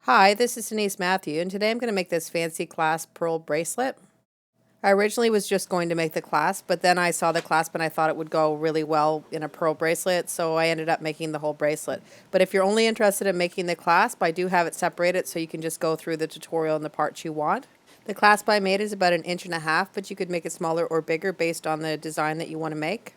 Hi, this is Denise Mathew, and today I'm going to make this fancy clasp pearl bracelet. I originally was just going to make the clasp, but then I saw the clasp and I thought it would go really well in a pearl bracelet, so I ended up making the whole bracelet. But if you're only interested in making the clasp, I do have it separated so you can just go through the tutorial and the parts you want. The clasp I made is about 1.5 inches, but you could make it smaller or bigger based on the design that you want to make.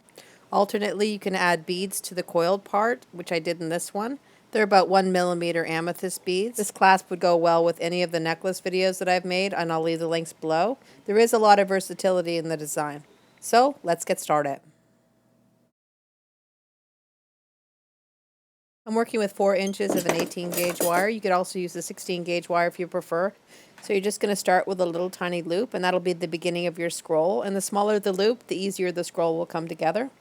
Alternately, you can add beads to the coiled part, which I did in this one. They're about 1 mm amethyst beads. This clasp would go well with any of the necklace videos that I've made, and I'll leave the links below. There is a lot of versatility in the design. So let's get started. I'm working with 4 inches of an 18 gauge wire. You could also use a 16 gauge wire if you prefer. So you're just going to start with a little tiny loop, and that'll be the beginning of your scroll. And the smaller the loop, the easier the scroll will come together.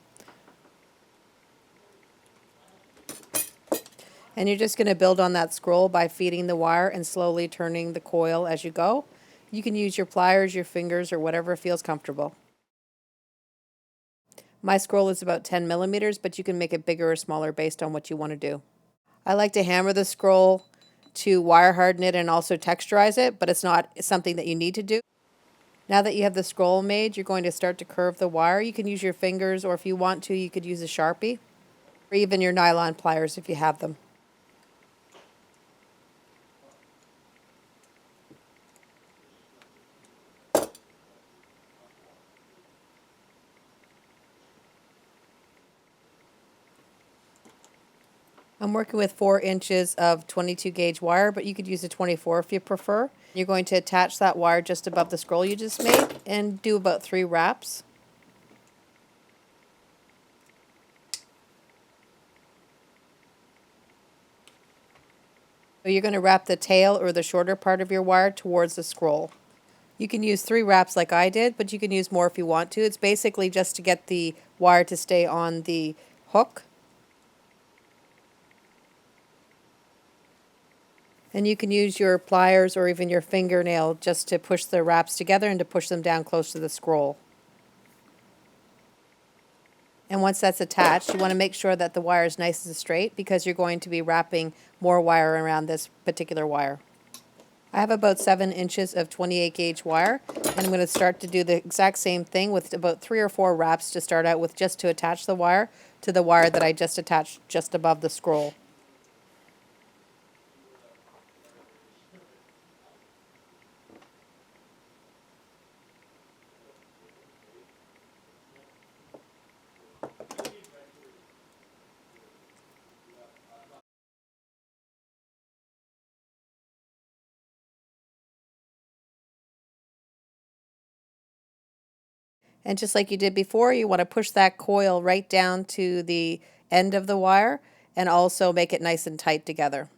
And you're just going to build on that scroll by feeding the wire and slowly turning the coil as you go. You can use your pliers, your fingers, or whatever feels comfortable. My scroll is about 10 millimeters, but you can make it bigger or smaller based on what you want to do. I like to hammer the scroll to wire harden it and also texturize it, but it's not something that you need to do. Now that you have the scroll made, you're going to start to curve the wire. You can use your fingers, or if you want to, you could use a Sharpie, or even your nylon pliers if you have them. I'm working with 4 inches of 22 gauge wire, but you could use a 24 if you prefer. You're going to attach that wire just above the scroll you just made and do about 3 wraps. So you're going to wrap the tail or the shorter part of your wire towards the scroll. You can use 3 wraps like I did, but you can use more if you want to. It's basically just to get the wire to stay on the hook. And you can use your pliers or even your fingernail just to push the wraps together and to push them down close to the scroll. And once that's attached, you want to make sure that the wire is nice and straight because you're going to be wrapping more wire around this particular wire. I have about 7 inches of 28 gauge wire, and I'm going to start to do the exact same thing with about 3 or 4 wraps to start out with, just to attach the wire to the wire that I just attached just above the scroll. And just like you did before, you want to push that coil right down to the end of the wire and also make it nice and tight together.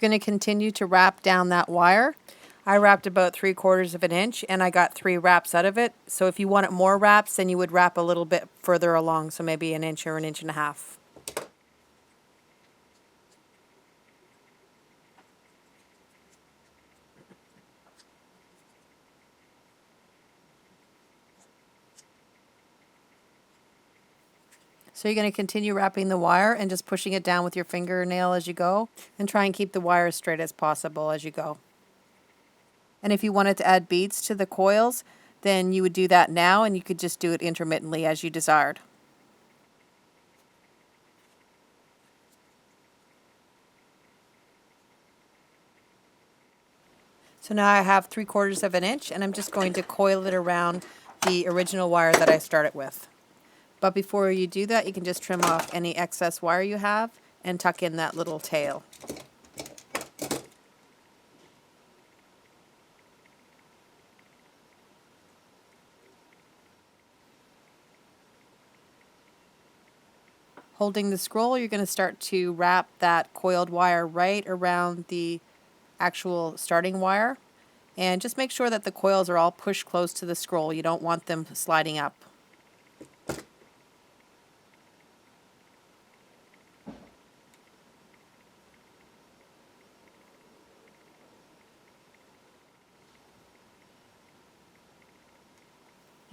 You're going to continue to wrap down that wire. I wrapped about 3/4 of an inch and I got 3 wraps out of it. So if you wanted more wraps, then you would wrap a little bit further along, so maybe 1 inch or 1.5 inches. So you're going to continue wrapping the wire and just pushing it down with your fingernail as you go, and try and keep the wire as straight as possible as you go. And if you wanted to add beads to the coils, then you would do that now, and you could just do it intermittently as you desired. So now I have 3/4 of an inch, and I'm just going to coil it around the original wire that I started with. But before you do that, you can just trim off any excess wire you have and tuck in that little tail. Holding the scroll, you're going to start to wrap that coiled wire right around the actual starting wire. And just make sure that the coils are all pushed close to the scroll. You don't want them sliding up.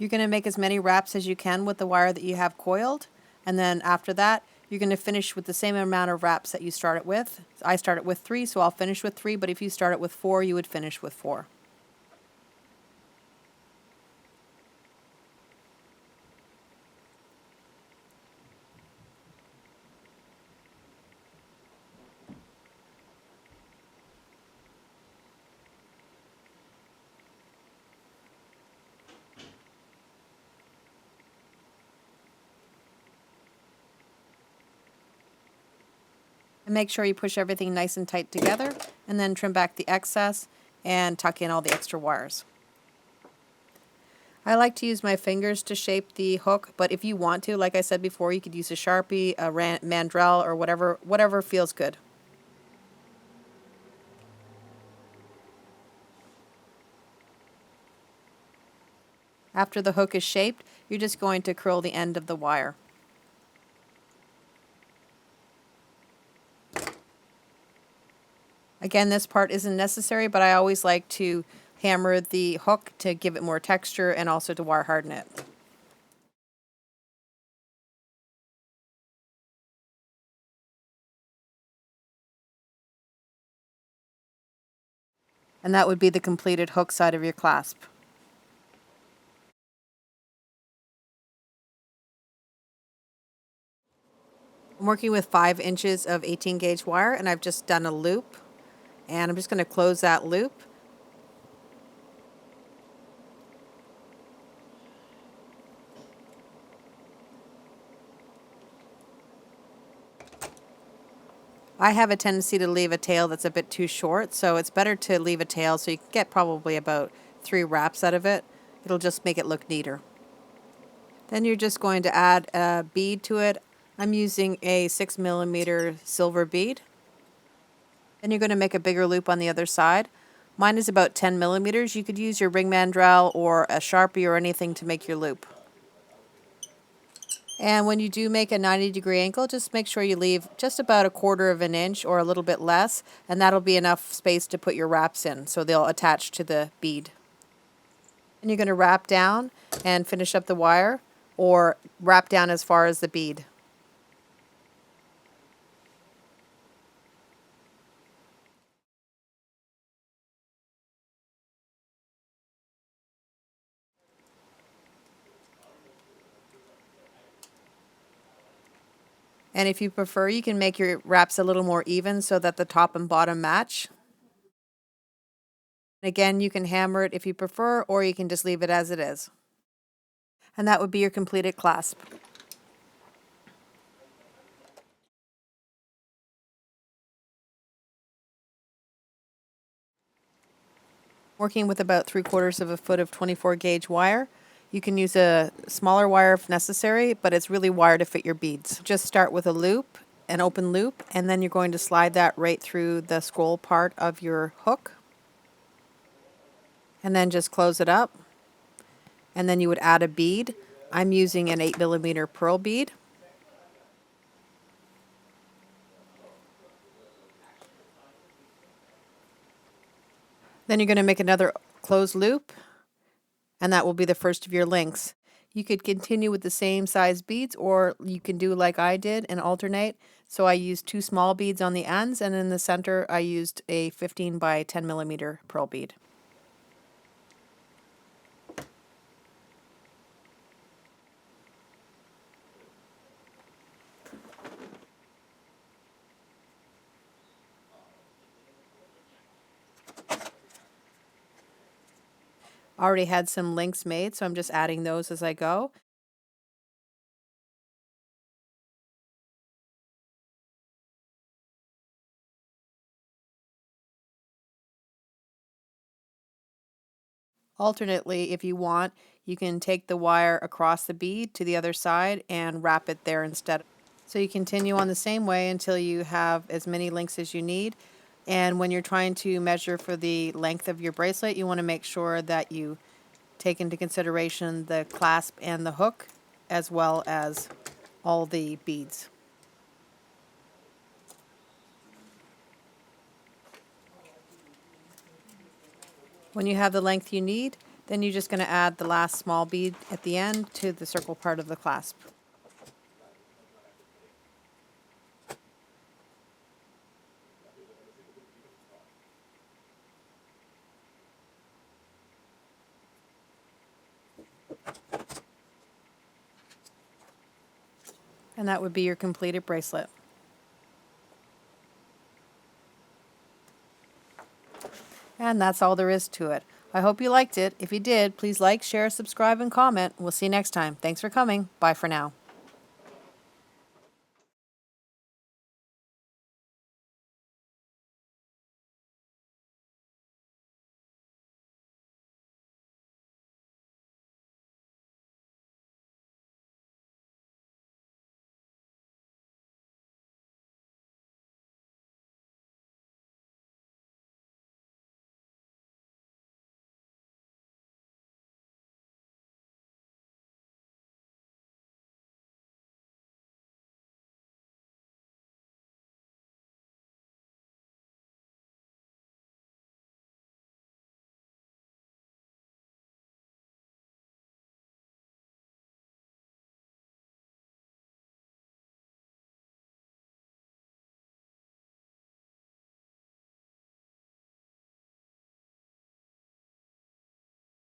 You're going to make as many wraps as you can with the wire that you have coiled, and then after that you're going to finish with the same amount of wraps that you started with. I started with 3, so I'll finish with 3, but if you started with 4, you would finish with 4. And make sure you push everything nice and tight together, and then trim back the excess and tuck in all the extra wires. I like to use my fingers to shape the hook, but if you want to, like I said before, you could use a Sharpie, a mandrel, or whatever feels good. After the hook is shaped, you're just going to curl the end of the wire. Again, this part isn't necessary, but I always like to hammer the hook to give it more texture and also to wire harden it. And that would be the completed hook side of your clasp. I'm working with 5 inches of 18 gauge wire, and I've just done a loop, and I'm just going to close that loop. I have a tendency to leave a tail that's a bit too short, so it's better to leave a tail so you can get probably about 3 wraps out of it. It'll just make it look neater. Then you're just going to add a bead to it. I'm using a 6mm silver bead. Then you're going to make a bigger loop on the other side. Mine is about 10mm. You could use your ring mandrel or a Sharpie or anything to make your loop. And when you do make a 90-degree angle, just make sure you leave just about 1/4 of an inch or a little bit less, and that'll be enough space to put your wraps in, so they'll attach to the bead. And you're going to wrap down and finish up the wire, or wrap down as far as the bead. And if you prefer, you can make your wraps a little more even so that the top and bottom match. Again, you can hammer it if you prefer, or you can just leave it as it is. And that would be your completed clasp. Working with about 3/4 of a foot of 24 gauge wire. You can use a smaller wire if necessary, but it's really wire to fit your beads. Just start with a loop, an open loop, and then you're going to slide that right through the scroll part of your hook. And then just close it up. And then you would add a bead. I'm using an 8mm pearl bead. Then you're going to make another closed loop, and that will be the first of your links. You could continue with the same size beads, or you can do like I did and alternate. So I used 2 small beads on the ends, and in the center I used a 15 by 10mm pearl bead. Already had some links made, so I'm just adding those as I go. Alternately, if you want, you can take the wire across the bead to the other side and wrap it there instead. So you continue on the same way until you have as many links as you need. And when you're trying to measure for the length of your bracelet, you want to make sure that you take into consideration the clasp and the hook, as well as all the beads. When you have the length you need, Then you're just going to add the last small bead at the end to the circle part of the clasp. And that would be your completed bracelet. And that's all there is to it. I hope you liked it. If you did, please like, share, subscribe, and comment. We'll see you next time. Thanks for coming. Bye for now.